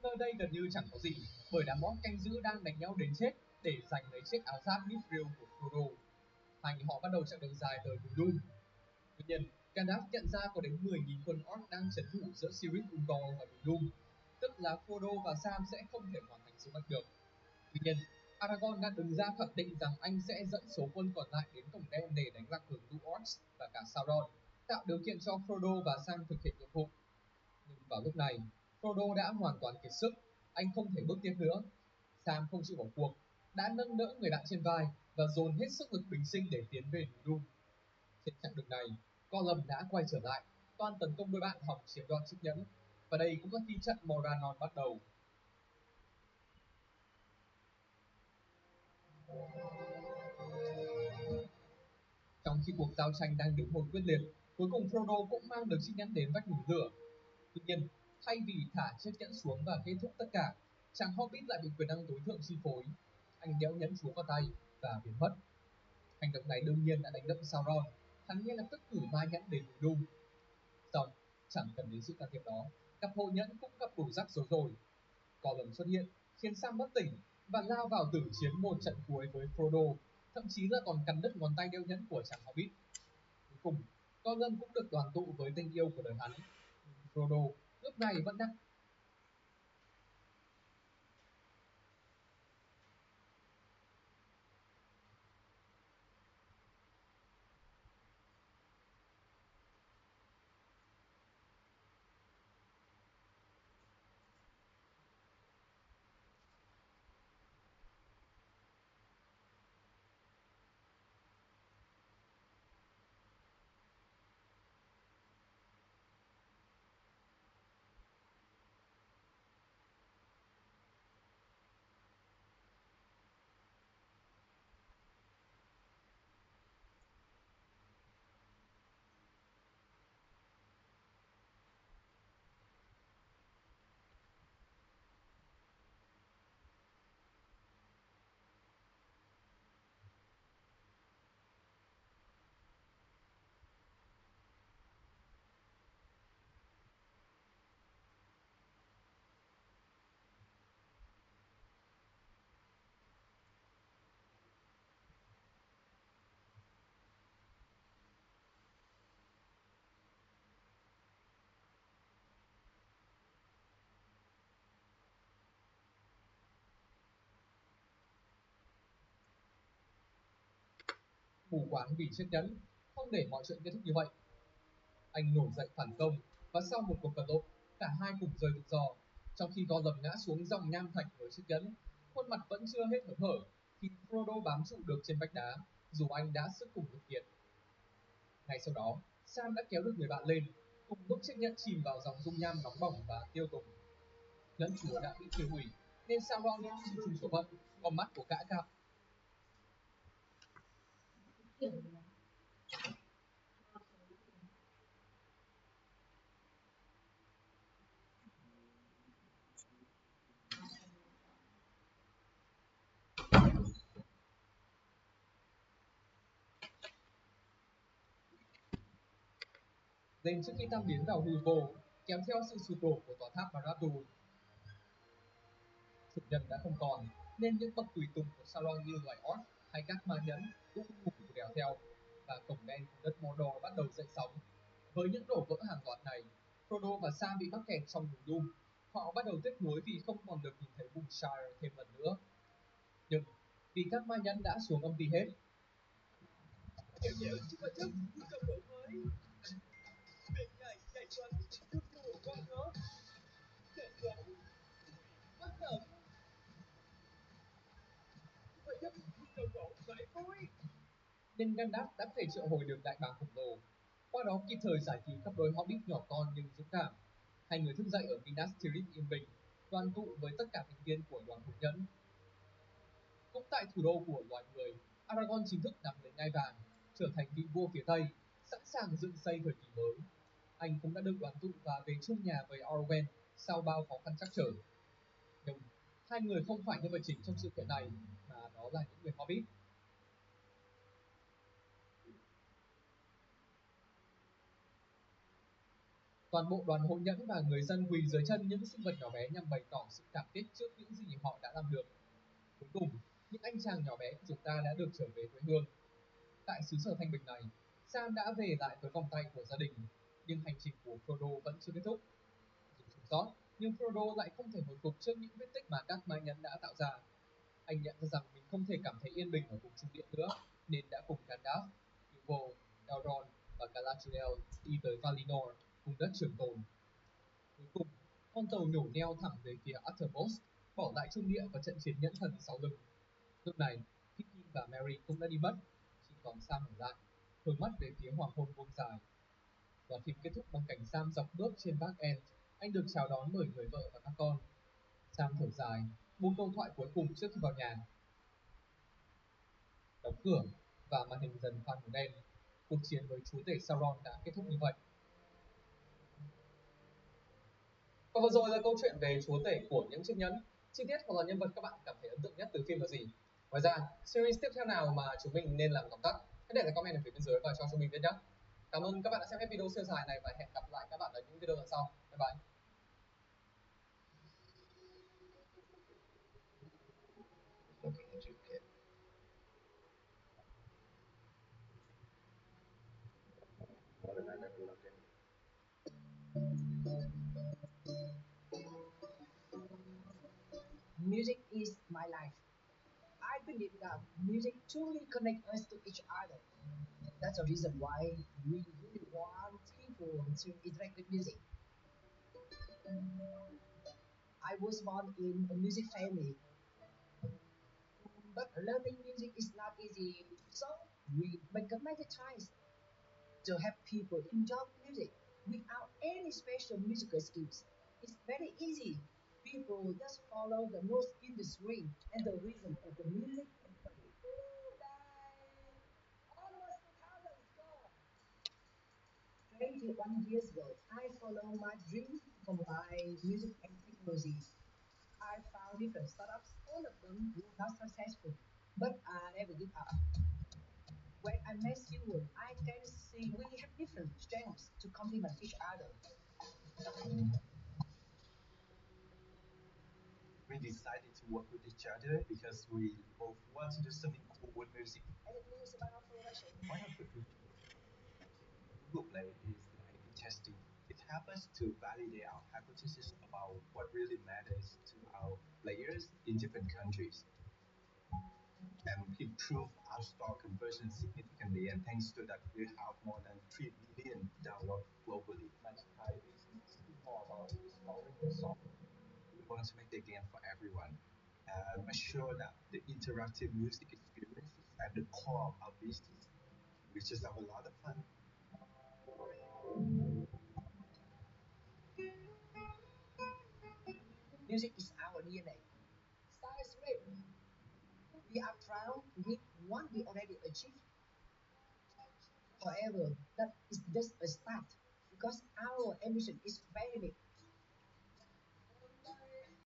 Nơi đây gần như chẳng có gì, bởi đám orc canh giữ đang đánh nhau đến chết để giành lấy chiếc áo giáp Mithril của Frodo. Hai người họ bắt đầu chặng đường dài tới núi Doom. Tuy nhiên, Gandalf nhận ra có đến 10.000 quân orc đang trấn thủ giữa Cirith Ungol và núi Doom, tức là Frodo và Sam sẽ không thể hoàn thành sứ mệnh được. Tuy nhiên, Aragorn đã đứng ra khẳng định rằng anh sẽ dẫn số quân còn lại đến cổng đen để đánh lạc hướng lũ orcs và cả Sauron, tạo điều kiện cho Frodo và Sam thực hiện nhiệm vụ. Nhưng vào lúc này, Frodo đã hoàn toàn kiệt sức, anh không thể bước tiếp nữa. Sam không chịu bỏ cuộc, đã nâng đỡ người bạn trên vai và dồn hết sức lực bình sinh để tiến về núi Doom. Trên chặng đường này, Gollum đã quay trở lại, toan tấn công đôi bạn hòng chiếm đoạt chiếc nhẫn, và đây cũng là khi trận Morannon bắt đầu. Trong khi cuộc giao tranh đang đứng hồi quyết liệt, cuối cùng Frodo cũng mang được chiếc nhẫn đến vách núi lửa. Tuy nhiên, thay vì thả chiếc nhẫn xuống và kết thúc tất cả, chàng Hobbit lại bị quyền năng tối thượng chi phối. Anh đeo nhẫn chúa vào tay và biến mất. Hành động này đương nhiên đã đánh động Sauron, hắn ngay lập tức cử ma nhẫn đến núi Doom. Xong, chẳng cần đến sự can thiệp đó, cặp hộ nhẫn cũng gặp đủ rắc rối rồi. Gollum xuất hiện, khiến Sam bất tỉnh và lao vào tử chiến một trận cuối với Frodo, thậm chí là còn cắn đứt ngón tay đeo nhẫn của chàng Hobbit. Cuối cùng, Gollum cũng được đoàn tụ với tình yêu của đời hắn. Frodo lúc này vẫn đang mù quáng vì chiếc nhẫn, không để mọi chuyện kết thúc như vậy. Anh nổi dậy phản công và sau một cuộc vật lộn, cả hai cùng rơi tự do. Trong khi Gollum ngã xuống dòng nham thạch với chiếc nhẫn, khuôn mặt vẫn chưa hết hớn hở thì Frodo bám trụ được trên vách đá, dù anh đã sức cùng lực kiệt. Ngay sau đó, Sam đã kéo được người bạn lên, cùng lúc chiếc nhẫn chìm vào dòng dung nham nóng bỏng và tiêu tùng. Nhẫn chúa đã bị tiêu hủy, nên Sauron chịu chung số phận, con mắt của gã cao. Lên trước khi tan biến vào hư vô, kéo theo sự sụp đổ của tòa tháp Barad-dûr. Thực nhân đã không còn, nên những bậc tùy tùng của Sauron như loài orc hay các ma nhẫn cũng cùng đèo theo, và cổng đen của đất Mordor bắt đầu dậy sóng. Với những đổ vỡ hàng loạt này, Frodo và Sam bị mắc kẹt trong núi Doom. Họ bắt đầu tiếc nuối vì không còn được nhìn thấy vùng Shire thêm lần nữa. Nhưng vì các ma nhẫn đã xuống âm ti hết, nên Gandalf đã thể triệu hồi được đại bàng khổng lồ, qua đó kịp thời giải cứu các đôi hobbit nhỏ con nhưng dũng cảm. Hai người thức dậy ở Minas Tirith yên bình, đoàn tụ với tất cả thành viên của đoàn hộ nhẫn. Cũng tại thủ đô của loài người, Aragorn chính thức nắm lấy ngai vàng, trở thành vị vua phía Tây, sẵn sàng dựng xây thời kỳ mới. Anh cũng đã được đoàn tụ và về chung nhà với Arwen sau bao khó khăn trắc trở. Nhưng hai người không phải nhân vật chính trong sự kiện này, mà đó là những người hobbit. Toàn bộ đoàn hội nhẫn và người dân quỳ dưới chân những sinh vật nhỏ bé nhằm bày tỏ sự cảm kích trước những gì họ đã làm được. Cuối cùng, những anh chàng nhỏ bé của chúng ta đã được trở về quê hương. Tại xứ sở thanh bình này, Sam đã về lại với vòng tay của gia đình, nhưng hành trình của Frodo vẫn chưa kết thúc. Dù sống sót, nhưng Frodo lại không thể hồi phục trước những vết tích mà các ma nhẫn đã tạo ra. Anh nhận ra rằng mình không thể cảm thấy yên bình ở vùng trung địa nữa, nên đã cùng Gandalf, Bilbo, Elrond và Galadriel đi tới Valinor, vùng đất trường tồn. Cuối cùng, con tàu nhổ neo thẳng về phía Uttermost, bỏ lại trung địa và trận chiến nhẫn thần sau lưng. Lúc này, Pippin và Merry cũng đã đi mất, chỉ còn Sam ở lại, hướng mắt về phía hoàng hôn buông dài. Đoạn phim kết thúc bằng cảnh Sam dọc bước trên Park End, anh được chào đón bởi người vợ và các con. Sam thở dài, buông câu thoại cuối cùng trước khi vào nhà. Đóng cửa và màn hình dần pha màu đen. Cuộc chiến với chúa tể Sauron đã kết thúc như vậy. Và vừa rồi là câu chuyện về chúa tể của những chiếc nhẫn. Chi tiết hoặc là nhân vật các bạn cảm thấy ấn tượng nhất từ phim là gì? Ngoài ra, series tiếp theo nào mà chúng mình nên làm tóm tắt? Hãy để lại comment ở phía bên dưới và cho chúng mình biết nhé. Cảm ơn các bạn đã xem hết video siêu dài này và hẹn gặp lại các bạn ở những video lần sau. Bye bye. Looking at you, kid. More than I never looked in. Music is my life. I believe that music truly connects us to each other. That's the reason why we really want people to interact with music. I was born in a music family, but learning music is not easy. So we make a many times to have people enjoy music without any special musical skills. It's very easy. People just follow the notes in the string and the rhythm of the music and play. Almost 2000 score. 21 years ago, I followed my dream to combine music and technology. I found different startups, all of them were not successful, but I never give up. When I met you, I can see we have different strengths to complement each other. We decided to work with each other because we both want to do something cool with music. Any news about production? Why not put music? Google Play is like a testing. It helps us to validate our hypothesis about what really matters to our players in different countries. And it proved our store conversion significantly, and thanks to that, we have more than 3 billion downloads globally. Magicai is more about discovering the song. We want to make the game for everyone and make sure that the interactive music experience is at the core of our business. We just have a lot of fun. Music is our DNA. Style is great. We are proud with what we already achieved. However, that is just a start because our ambition is very big.